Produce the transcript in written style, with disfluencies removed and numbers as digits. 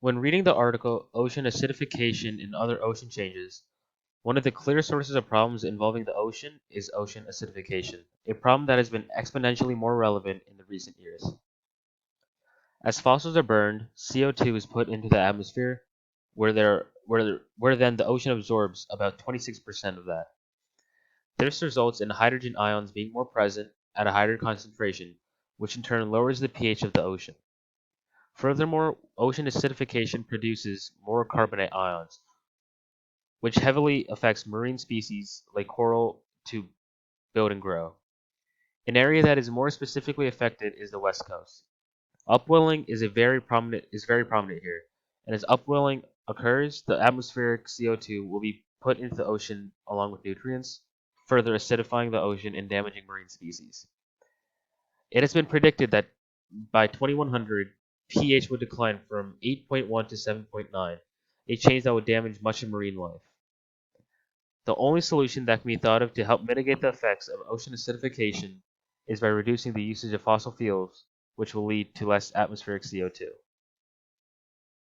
When reading the article Ocean Acidification and Other Ocean Changes, one of the clear sources of problems involving the ocean is ocean acidification, a problem that has been exponentially more relevant in the recent years. As fossils are burned, CO2 is put into the atmosphere, where then the ocean absorbs about 26% of that. This results in hydrogen ions being more present at a higher concentration, which in turn lowers the pH of the ocean. Furthermore, ocean acidification produces more carbonate ions, which heavily affects marine species like coral to build and grow. An area that is more specifically affected is the west coast. Upwelling is very prominent here, and as upwelling occurs, the atmospheric CO2 will be put into the ocean along with nutrients, further acidifying the ocean and damaging marine species. It has been predicted that by 2100, pH would decline from 8.1 to 7.9, a change that would damage much of marine life. The only solution that can be thought of to help mitigate the effects of ocean acidification is by reducing the usage of fossil fuels, which will lead to less atmospheric CO2.